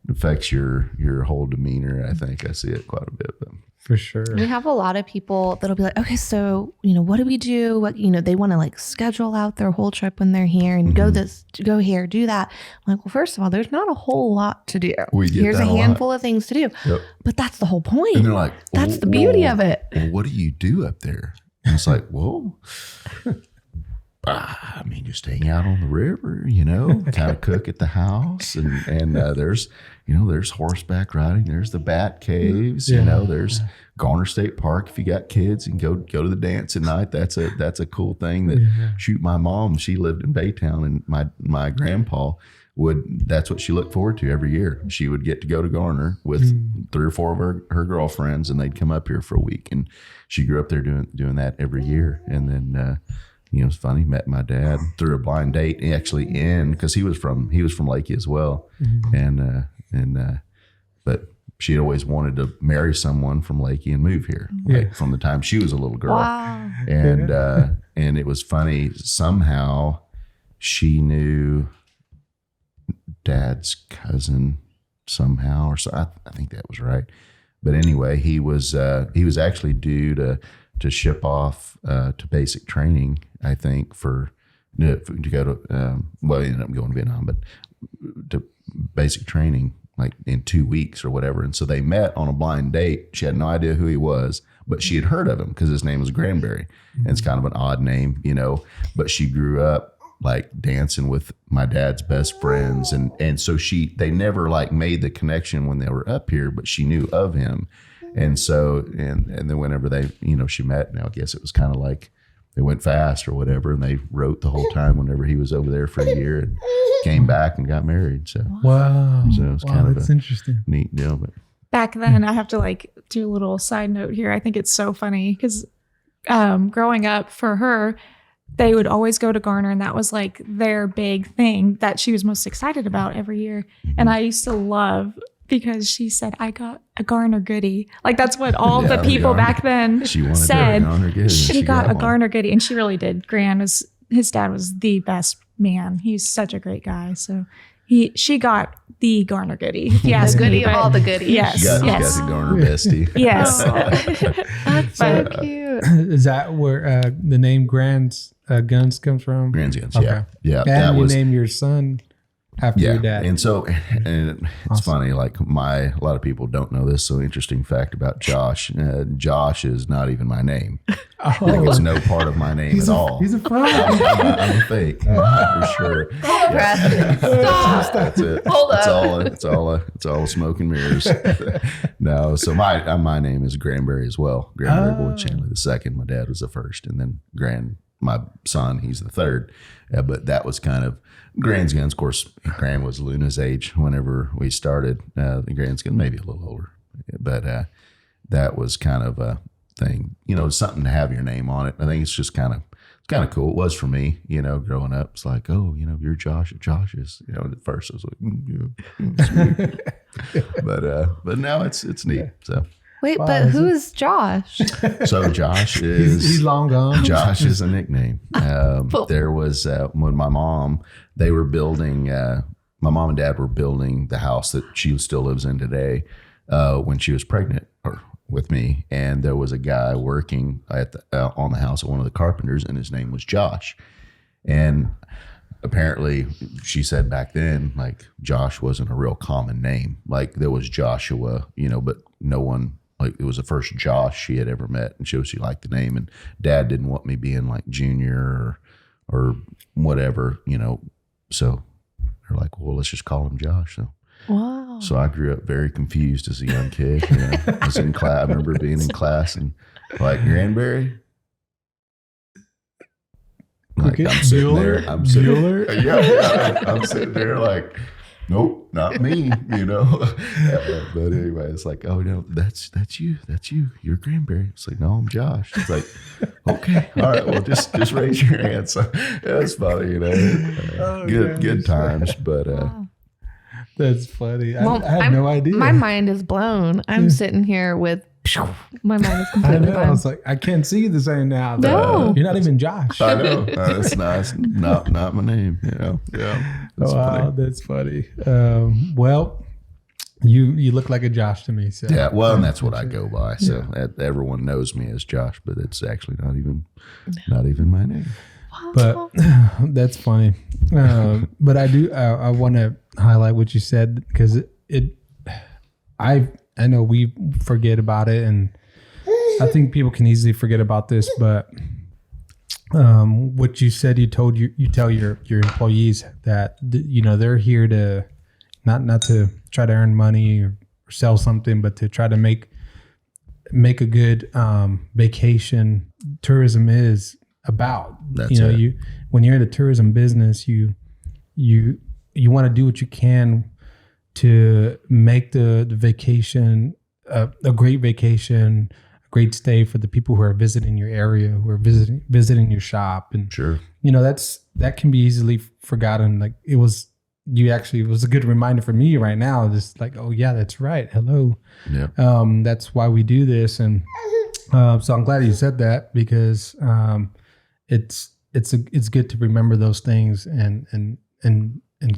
affects your whole demeanor. I think I see it quite a bit. But. For sure. We have a lot of people that'll be like, okay, so, what do we do? What, they want to schedule out their whole trip when they're here and go here, do that. I'm like, well, first of all, there's not a whole lot to do. Here's a handful of things to do. Yep. But that's the whole point. And they're like, that's the beauty of it. Well, what do you do up there? And it's like, whoa. I mean, just hang out on the river, you know, kind of cook at the house, and there's, you know, there's horseback riding, there's the bat caves, you know, there's Garner State Park. If you got kids, you can go to the dance at night. That's a cool thing. That shoot, my mom, she lived in Baytown, and my grandpa that's what she looked forward to every year. She would get to go to Garner with 3 or 4 of her girlfriends, and they'd come up here for a week, and she grew up there doing that every year. And then you know, it's funny, met my dad through a blind date, actually because he was from Lakey as well. But she had always wanted to marry someone from Lakey and move here, like from the time she was a little girl. Wow. And it was funny, somehow she knew Dad's cousin somehow, or so. I think that was right. But anyway, he was actually due to ship off to basic training, I think, to go to, well, he ended up going to Vietnam, but to basic training like in 2 weeks or whatever. And so they met on a blind date. She had no idea who he was, but she had heard of him because his name was Granberry. And it's kind of an odd name, you know, but she grew up like dancing with my dad's best friends. And so they never like made the connection when they were up here, but she knew of him. And so, and then whenever they, you know, she met, now I guess it was kind of like they went fast or whatever. And they wrote the whole time whenever he was over there for a year, and came back and got married. So, wow. So it was kind of that's interesting. Neat deal. But Back then, I have to like do a little side note here. I think it's so funny because growing up for her, they would always go to Garner, and that was like their big thing that she was most excited about every year. And I used to love, because she said, I got a Garner goodie. Like that's what all the people back then said. She got a Garner goodie, and she really did. His dad was the best man. He's such a great guy. So she got the Garner goodie. If you ask goodie me, of all the goodies. Yes. She got the Garner bestie. Yes. That's so cute. Is that where the name Grand's Guns comes from? Grand's Guns, Okay. Yeah. And you name your son after your dad. And so, and it's funny, like a lot of people don't know this. So interesting fact about Josh. Josh is not even my name. Like it's no part of my name at all. He's a fraud. I'm a fake, for sure. Stop. That's it. Hold It's all smoke and mirrors. No, so my name is Granberry as well. Granberry Boyd Shandley the second. My dad was the first, and then my son, he's the third. But that was kind of Grand's Guns. Of course, Gran was Luna's age whenever we started. The Grand's Guns, maybe a little older, but that was kind of a thing, you know, something to have your name on it. I think it's just kind of cool. It was for me, you know, growing up. It's like, oh, you know, you're Josh's. You know, at first I was like, sweet. But now it's neat. So. Wait, but who is Josh? So Josh is he's long gone. Josh is a nickname. There was when my mom and dad were building the house that she still lives in today. When she was pregnant with me, and there was a guy working on the house at one of the carpenters, and his name was Josh. And apparently, she said back then, like Josh wasn't a real common name. Like there was Joshua, you know, but no one. Like it was the first Josh she had ever met, and she liked the name. And Dad didn't want me being like Junior or whatever, you know. So they're like, well, let's just call him Josh. So, Wow. So I grew up very confused as a young kid. You know, I was in class. I remember being in class and like Granberry. Like I'm sitting there. I'm sitting there like. Nope, not me, you know. But anyway, it's like, oh no, that's you. You're Granberry. It's like, no, I'm Josh. It's like, okay, all right, well, just raise your hand. So that's funny, you know. Good times, but that's funny. Well, I had no idea. My mind is blown. I'm sitting here with my mind is completely I blown. was like, I can't see you the same now. No. You're not even Josh. I know. That's nice. Not my name, you know. Yeah. That's funny. That's funny. Well, you look like a Josh to me. So yeah, well, and that's what I go by. So everyone knows me as Josh, but it's actually not even my name. But that's funny. But I want to highlight what you said, because I know we forget about it, and I think people can easily forget about this, but what you said, you tell your employees that, they're here to not to try to earn money or sell something, but to try to make a good vacation. Tourism is about, when you're in the tourism business, you want to do what you can to make the vacation a great vacation, a great stay for the people who are visiting your area, who are visiting your shop. And sure, that can be easily forgotten. Like it was a good reminder for me right now. Just like, oh yeah, that's right. Hello. Yeah. That's why we do this. And so I'm glad you said that, because it's good to remember those things and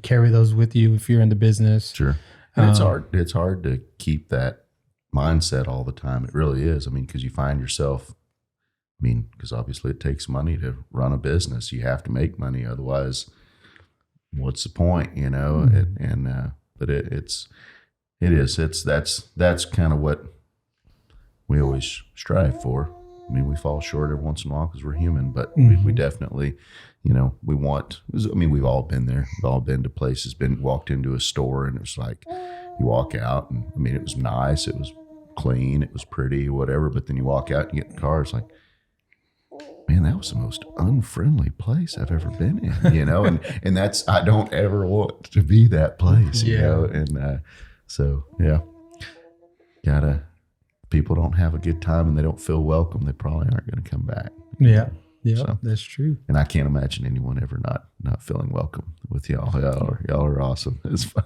carry those with you if you're in the business. Sure. And it's hard to keep that mindset all the time. It really is. I mean, because you find yourself, because obviously it takes money to run a business. You have to make money, otherwise, what's the point? Mm-hmm. That's kind of what we always strive for. We fall short every once in a while because we're human, but we definitely, we want. We've all been there. We've all been to places. Walked into a store and it was like, you walk out and it was nice. It was clean, it was pretty, whatever, but then you walk out and you get in the car, it's like, man, that was the most unfriendly place I've ever been in, and that's, I don't ever want to be that place, and so people don't have a good time and they don't feel welcome, they probably aren't going to come back. So, that's true. And I can't imagine anyone ever not feeling welcome with y'all. Y'all are awesome. It's fun.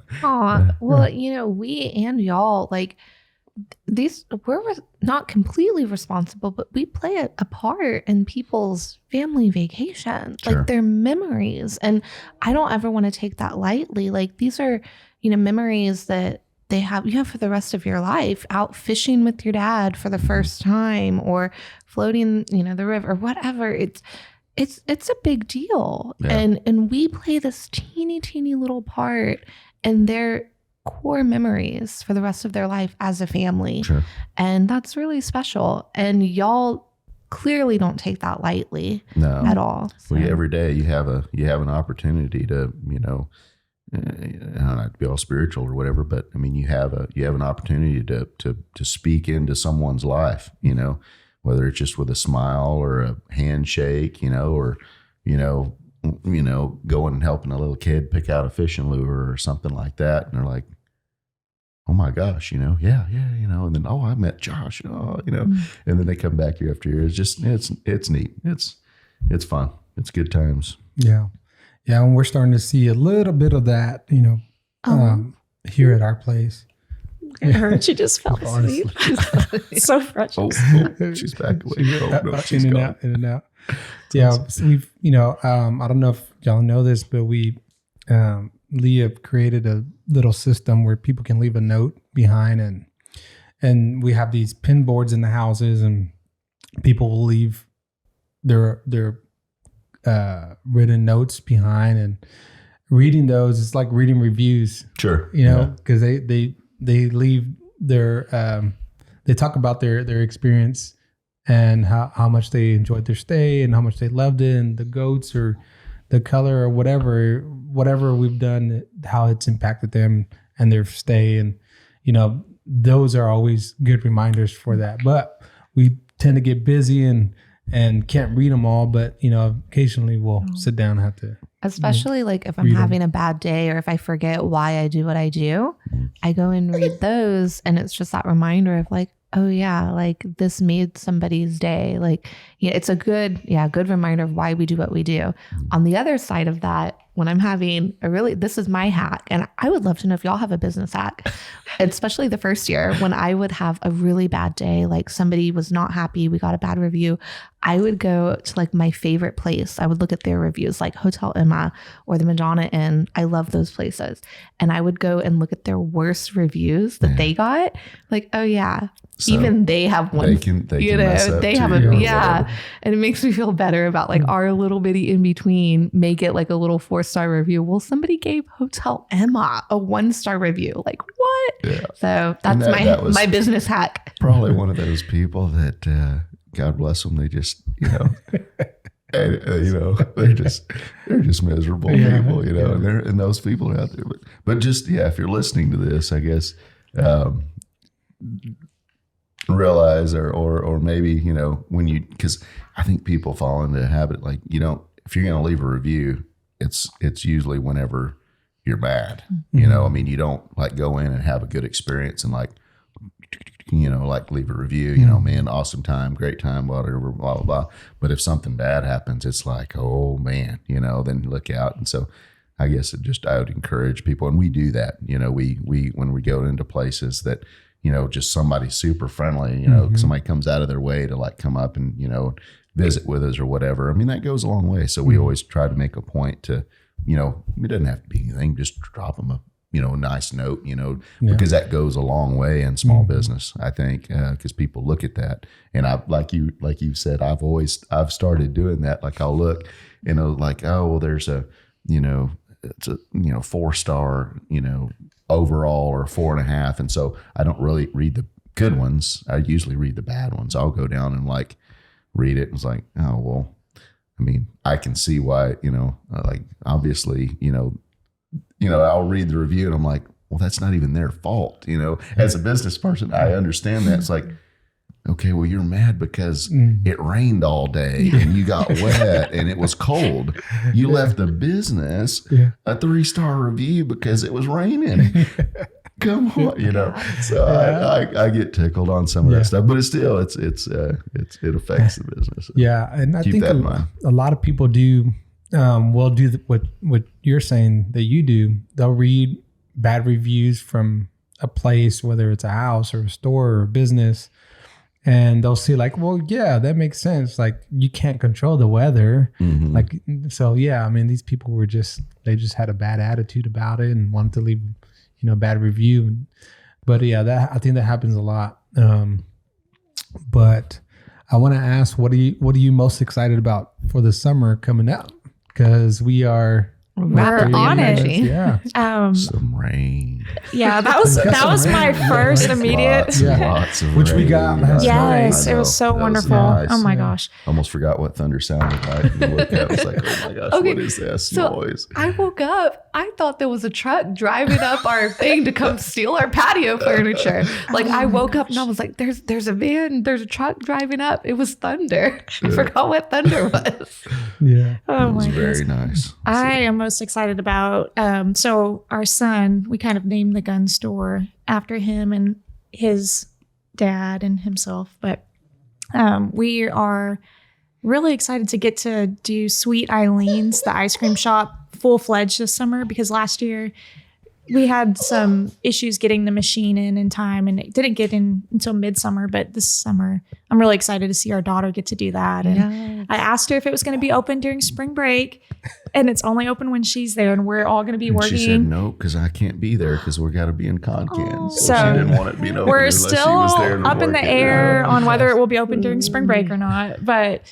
Well, we and y'all, like, we're not completely responsible, but we play a part in people's family vacation, Sure. like their memories. And I don't ever want to take that lightly. Like, these are, memories that you have for the rest of your life, out fishing with your dad for the first time, or floating, the river, whatever. It's a big deal. Yeah. And we play this teeny little part in their core memories for the rest of their life as a family. Sure. And that's really special. And y'all clearly don't take that lightly at all. So. Well, every day you have an opportunity to, not to be all spiritual or whatever, but you have an opportunity to speak into someone's life, whether it's just with a smile or a handshake, or, going and helping a little kid pick out a fishing lure or something like that. And they're like, oh my gosh, and then, oh, I met Josh, and then they come back year after year. It's just, it's neat. It's fun. It's good times. Yeah. Yeah. And we're starting to see a little bit of that, here at our place. I heard she just fell asleep. So fresh. She's back away. In and out. Yeah. So we've, I don't know if y'all know this, but Leah created a little system where people can leave a note behind, and we have these pin boards in the houses, and people will leave their written notes behind, and reading those, it's like reading reviews. Sure. Because they leave their they talk about their experience and how much they enjoyed their stay and how much they loved it, and the goats or the color or whatever we've done, how it's impacted them and their stay. And, those are always good reminders for that. But we tend to get busy and can't read them all. But, occasionally we'll sit down and have to. Especially like if I'm having a bad day or if I forget why I do what I do, I go and read those. And it's just that reminder of like, oh yeah, like this made somebody's day. Like, it's a good reminder of why we do what we do. On the other side of that, when I'm having this is my hack, and I would love to know if y'all have a business hack, especially the first year when I would have a really bad day, like somebody was not happy, we got a bad review. I would go to like my favorite place. I would look at their reviews, like Hotel Emma or the Madonna Inn. I love those places. And I would go and look at their worst reviews that they got. Like, oh yeah, so even they have one. They can they have and it makes me feel better about like our little bitty in between. Make it like a little 4-star review. Well, somebody gave Hotel Emma a 1-star review. Like what? Yeah. So that's my business hack. Probably one of those people that God bless them. They just And, they're just miserable people, and those people are out there. But just, if you're listening to this, I guess, realize or maybe, because I think people fall into a habit, like, if you're going to leave a review, it's usually whenever you're mad, I mean, you don't like go in and have a good experience and like leave a review, man, awesome time, great time, whatever, blah, blah, blah. But if something bad happens, it's like, oh man, then look out. And so I guess I would encourage people, and we do that, we when we go into places that, just somebody super friendly, somebody comes out of their way to like come up and, visit with us or whatever. I mean, that goes a long way. So we always try to make a point to, it doesn't have to be anything, just drop them a nice note, because that goes a long way in small business, I think, because people look at that. And like you said, I've started doing that. Like I'll look, like, oh, well, there's a, it's a, 4-star, overall or 4.5. And so I don't really read the good ones. I usually read the bad ones. I'll go down and like read it. And it's like, oh, well, I mean, I can see why, like obviously, I'll read the review and I'm like, well, that's not even their fault. As a business person, I understand that. It's like, okay, well, you're mad because it rained all day and you got wet and it was cold. You left the business a 3-star review because it was raining. Come on, So I get tickled on some of that stuff, but it's still it affects the business. Yeah, and I think a lot of people do. Will do what you're saying that you do. They'll read bad reviews from a place, whether it's a house or a store or a business, and they'll see like, well, yeah, that makes sense. Like you can't control the weather. Like, so yeah, I mean, these people they just had a bad attitude about it and wanted to leave, a bad review. But yeah, I think that happens a lot. But I want to ask, what are you most excited about for the summer coming up? Because we're on it. Yeah. Some rain. Yeah, that was my first immediate. Lots of which rain. we got last Yes, night. it was so wonderful. Nice. Oh my gosh. Almost forgot what thunder sounded like. You look at it, it's like, oh my gosh, Okay, what is this so noise? I woke up. I thought there was a truck driving up our thing to come steal our patio furniture. Like I woke up and I was like, "There's a van. There's a truck driving up." It was thunder. I forgot what thunder was. Yeah. Oh It was my very goodness. nice. I am most excited about so our son, we kind of named the gun store after him and his dad and himself, but we are really excited to get to do Sweet Eileen's, the ice cream shop, full-fledged this summer, because last year we had some issues getting the machine in time, and it didn't get in until midsummer. But this summer, I'm really excited to see our daughter get to do that. And I asked her if it was going to be open during spring break, and it's only open when she's there, and we're all going to be working. She said no, because I can't be there because we got to be in Concan. So So she didn't want it being open. We're unless she still was there to up in the work it. air on whether it will be open during spring break or not, but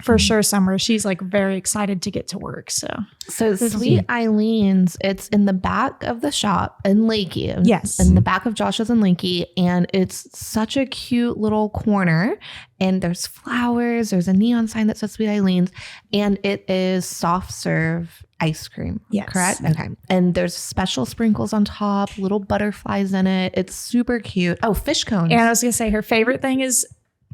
for sure summer, she's like very excited to get to work. So Sweet Eileen's, it's in the back of the shop in Lakeview. Yes. In the back of Josh's and Lakey. And it's such a cute little corner. And there's flowers. There's a neon sign that says Sweet Eileen's. And it is soft serve ice cream. Yes. Correct? Okay. And there's special sprinkles on top, little butterflies in it. It's super cute. Oh, fish cones. And I was going to say her favorite thing is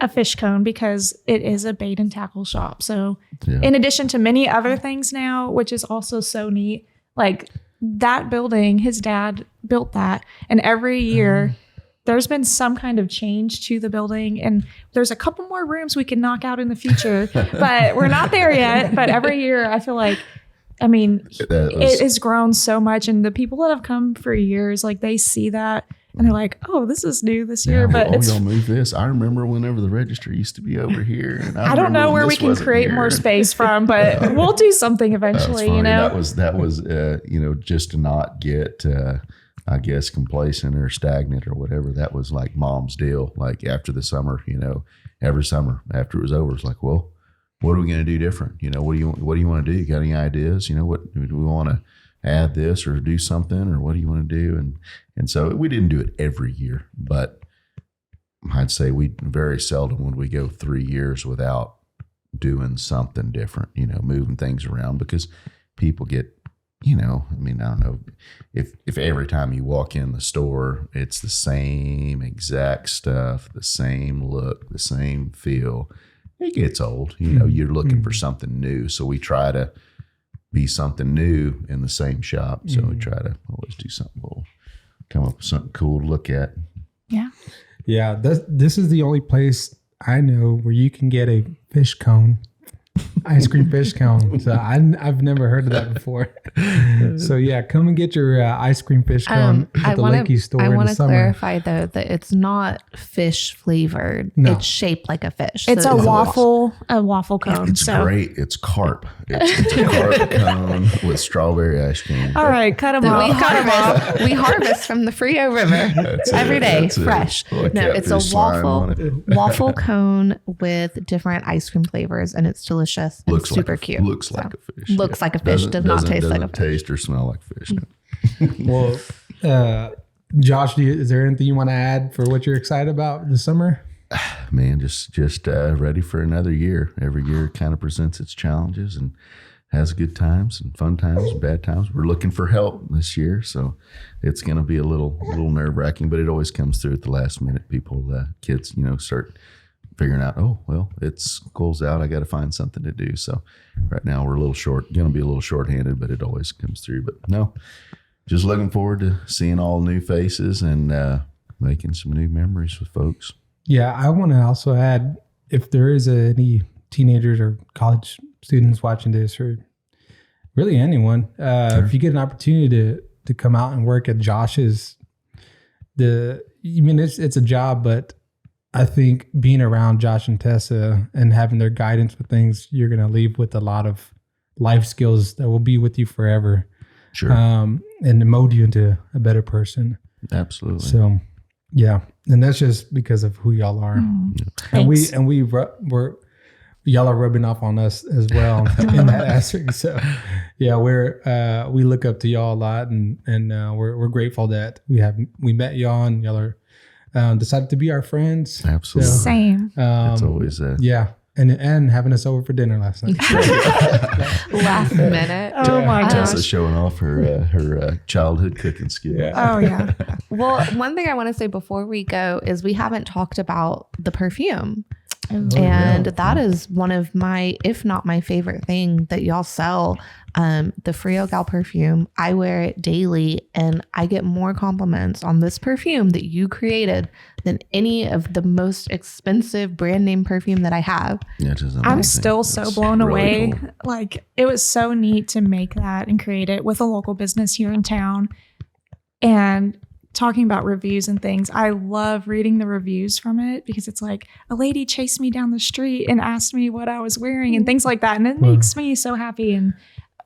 a fish cone because it is a bait and tackle shop. So in addition to many other things now, which is also so neat, like that building, his dad built that. And every year there's been some kind of change to the building. And there's a couple more rooms we can knock out in the future, but we're not there yet. But every year I feel like, I mean, it has grown so much. And the people that have come for years, like they see that. And they're like, "Oh, this is new this year." But y'all move this. I remember whenever the register used to be over here. And I don't know where we can create more space from, but we'll do something eventually. You know, that was just to not get I guess complacent or stagnant or whatever. That was like mom's deal. Like after the summer, every summer after it was over, it's like, well, what are we going to do different? What do you want to do? You got any ideas? What do we want to add this or do something, or what do you want to do? And so we didn't do it every year, but I'd say we very seldom would we go 3 years without doing something different, moving things around, because people get, I don't know if every time you walk in the store, it's the same exact stuff, the same look, the same feel. It gets old. You're looking for something new. So we try to be something new in the same shop. So we try to always do something cool, come up with something cool to look at. Yeah. Yeah. This is the only place I know where you can get a fish cone, ice cream fish cone. So I've never heard of that before. So yeah, come and get your ice cream fish cone at the Lakey store in the summer. I want to clarify though that it's not fish flavored. No. It's shaped like a fish. It's a waffle cone. It's great. It's carp. It's a carp cone with strawberry ice cream. All right, cut them off. We harvest from the Frio River every day, fresh. It's a waffle cone with different ice cream flavors, and it's delicious. Looks super cute. Looks like a fish. Looks like a fish. Does not taste like a fish. Taste or smell like fish. Well, Josh, is there anything you want to add for what you're excited about this summer? Man, just ready for another year. Every year kind of presents its challenges and has good times and fun times and bad times. We're looking for help this year, so it's going to be a little nerve wracking, but it always comes through at the last minute. People, kids, start figuring out, oh, well, it's school's out. I got to find something to do. So right now we're going to be a little shorthanded, but it always comes through. But no, just looking forward to seeing all new faces and making some new memories with folks. Yeah, I want to also add, if there is any teenagers or college students watching this, or really anyone, sure. If you get an opportunity to come out and work at Josh's, it's a job, but I think being around Josh and Tessa and having their guidance with things, you're going to leave with a lot of life skills that will be with you forever. Sure. And mold you into a better person. Absolutely. So, yeah. And that's just because of who y'all are. Y'all are rubbing off on us as well in that aspect. So, yeah, we look up to y'all a lot, and we're grateful that we met y'all and y'all are decided to be our friends. Absolutely. So, same. It's always yeah. And having us over for dinner last night. Last minute. Oh my gosh. Tessa showing off her childhood cooking skill. Yeah. Oh yeah. Well, one thing I want to say before we go is we haven't talked about the perfume. That is one of my, if not my favorite thing that y'all sell, the Frio Gal perfume. I wear it daily and I get more compliments on this perfume that you created than any of the most expensive brand name perfume that I have. Yeah, it is amazing. I'm still so blown really away. Cool. Like, it was so neat to make that and create it with a local business here in town. And talking about reviews and things, I love reading the reviews from it because it's like a lady chased me down the street and asked me what I was wearing and things like that. And it makes me so happy. And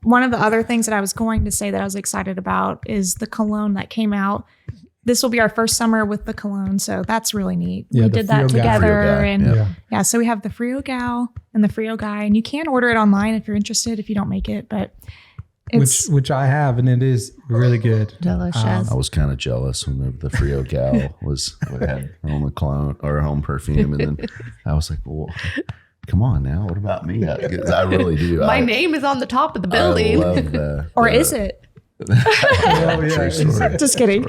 one of the other things that I was going to say that I was excited about is the cologne that came out. This will be our first summer with the cologne. So that's really neat. Yeah, we did that together. Frio And so we have the Frio Gal and the Frio Guy, and you can order it online if you're interested, if you don't make it, but which I have, and it is really good. Delicious. I was kind of jealous when the Frio Gal had her own cologne or her own perfume, and then I was like, well, come on now, what about me? I really do. My name is on the top of the building. I love or is it? True story. Just kidding.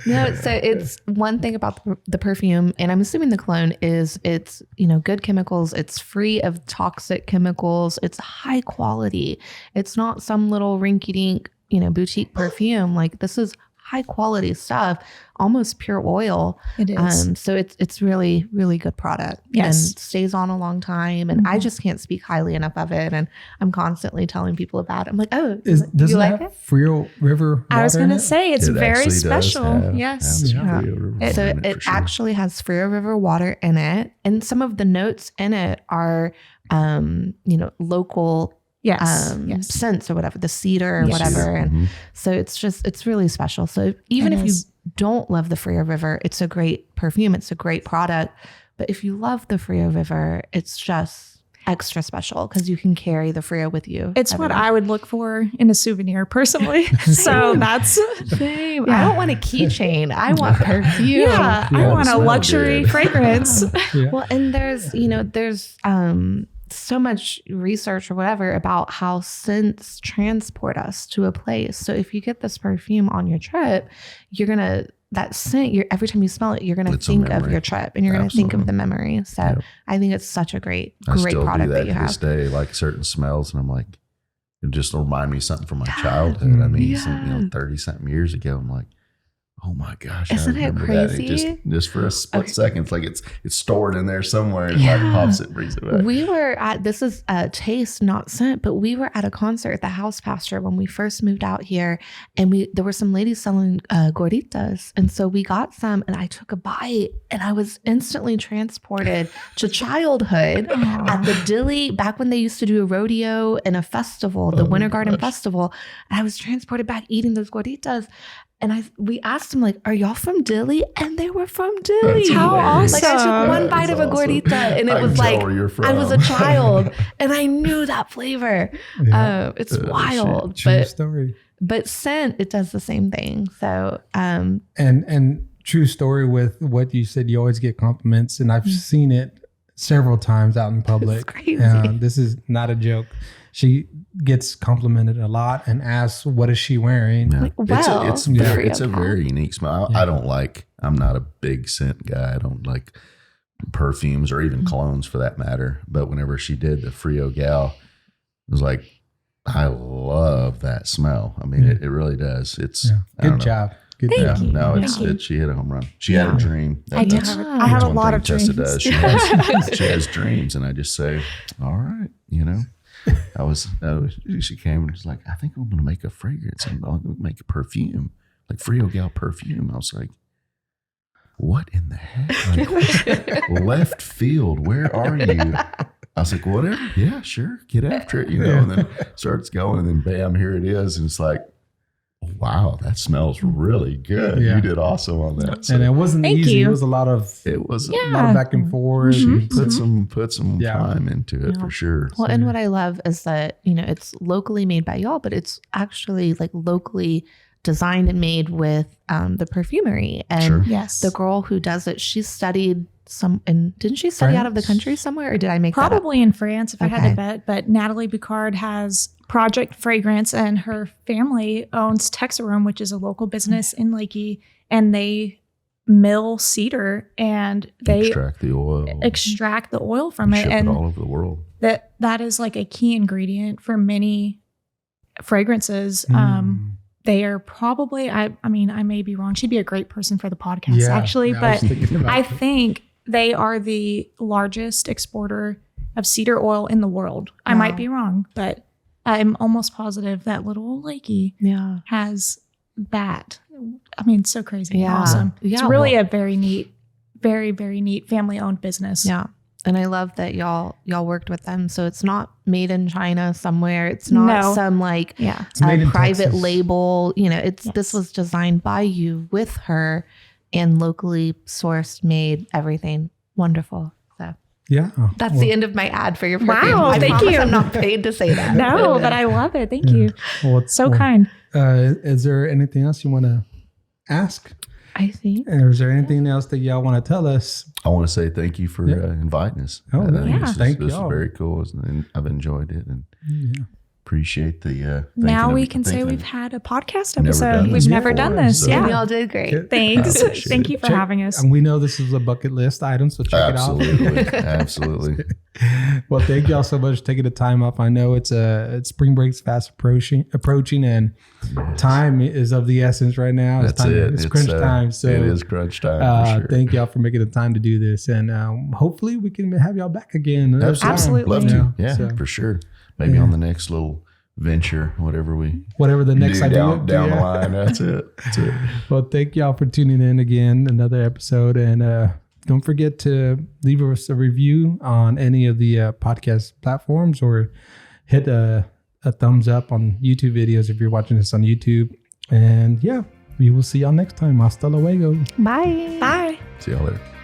No, so it's one thing about the perfume, and I'm assuming the cologne is it's good chemicals. It's free of toxic chemicals. It's high quality. It's not some little rinky-dink boutique perfume. Like, this is high quality stuff, almost pure oil. It is. So it's really, really good product. Yes. And stays on a long time. And I just can't speak highly enough of it. And I'm constantly telling people about it. I'm like, oh, does you it like have it? Frio River water? I was going in to it? say it's very special. Yes. So it actually has Frio River water in it. And some of the notes in it are, local scents or whatever, the cedar or whatever. And so it's really special. So even if you don't love the Frio River, it's a great perfume. It's a great product. But if you love the Frio River, it's just extra special because you can carry the Frio with you. It's what I would look for in a souvenir personally. So that's same. Yeah. I don't want a keychain. I want perfume. I want a luxury fragrance. Well, and there's so much research or whatever about how scents transport us to a place. So if you get this perfume on your trip, that scent, every time you smell it, you're going to think of your trip and you're going to think of the memory. So I think it's such a great product that you have. I still do that to this day, like certain smells. And I'm like, it just remind me of something from my childhood. I mean, 30-something years ago, I'm like, oh my gosh, isn't I remember it crazy? That. It just for a split second, it's like it's stored in there somewhere and like pops it, brings it back. We were at, this is a taste, not scent, but we were at a concert at the house pastor when we first moved out here, and there were some ladies selling gorditas, and so we got some, and I took a bite, and I was instantly transported to childhood at the Dilly, back when they used to do a rodeo and a festival, the Winter Garden Festival, and I was transported back eating those gorditas. And we asked them, like, are y'all from Dilly? And they were from Dilly. How awesome. Like, I took one bite of a gordita, and it was like, I was a child, and I knew that flavor. Yeah. It's wild. True story. But scent, it does the same thing. So, and true story with what you said, you always get compliments, and I've seen it several times out in public. It's crazy. This is not a joke. She gets complimented a lot and asks, what is she wearing? Yeah. Like, well, it's a very unique smell. Yeah. I'm not a big scent guy. I don't like perfumes or even colognes for that matter. But whenever she did the Frio gal, it was like, I love that smell. I mean, it really does. It's good job. Good Thank job. you. No, Thank you. she hit a home run. She had a dream. I do. I have a lot of dreams. Tessa does. She has dreams, and I just say, all right, she came and was like, I think I'm going to make a fragrance and I'm going to make a perfume, like Frio gal perfume. I was like, what in the heck? Like, left field, where are you? I was like, whatever. Yeah, sure. Get after it, and then starts going, and then bam, here it is. And it's like, wow, that smells really good. Yeah. You did awesome on that. So and it wasn't Thank easy. you. It was a lot of back and forth. she put some time into it for sure. Well, and what I love is that, it's locally made by y'all, but it's actually like locally designed and made with the perfumery. And Yes. the girl who does it, she studied didn't she study out of the country somewhere, or did I make Probably in France, if I had Okay. to bet. But Natalie Bicard has Project Fragrance, and her family owns Texarum, which is a local business in Lakey, and they mill cedar and they extract the oil from it, ship and it all over the world. that is like a key ingredient for many fragrances. They are probably, I mean, I may be wrong. She'd be a great person for the podcast, actually, but I think they are the largest exporter of cedar oil in the world. I might be wrong, but I'm almost positive that little old Lakey has that. I mean, it's so crazy. Yeah. Awesome. Yeah, It's really a very neat, very, very neat family-owned business. Yeah. And I love that y'all worked with them. So it's not made in China somewhere. It's not some It's made in private Texas. label. This was designed by you with her and locally sourced, made, everything. Wonderful. So that's the end of my ad for your perfume. Wow, I thank promise you. I'm not paid to say that. No, but I love it. Thank you. Well, So kind. Is there anything else you want to ask? I think. Or is there anything else that y'all want to tell us? I want to say thank you for inviting us. Oh, This is y'all. very cool, and I've enjoyed it, and appreciate the. Now we can say we've had a podcast episode. done We've this never done before, this. so- And Yeah. y'all did great. Thanks. appreciate Thank you for having us. And we know this is a bucket list item, so check Absolutely, it out. absolutely. Well, thank y'all so much for taking the time off. I know it's spring break's fast approaching, and time is of the essence right now. That's it. It's crunch time. So it is crunch time for sure. thank y'all for making the time to do this, and hopefully we can have y'all back again. another time. Absolutely. Love to. Yeah, So, for sure. Maybe on the next little venture, whatever whatever the next do idea down the line. That's it. That's it. Well, thank y'all for tuning in again, another episode. And don't forget to leave us a review on any of the podcast platforms, or hit a thumbs up on YouTube videos if you're watching this on YouTube. And we will see y'all next time. Hasta luego. Bye. Bye. See y'all later.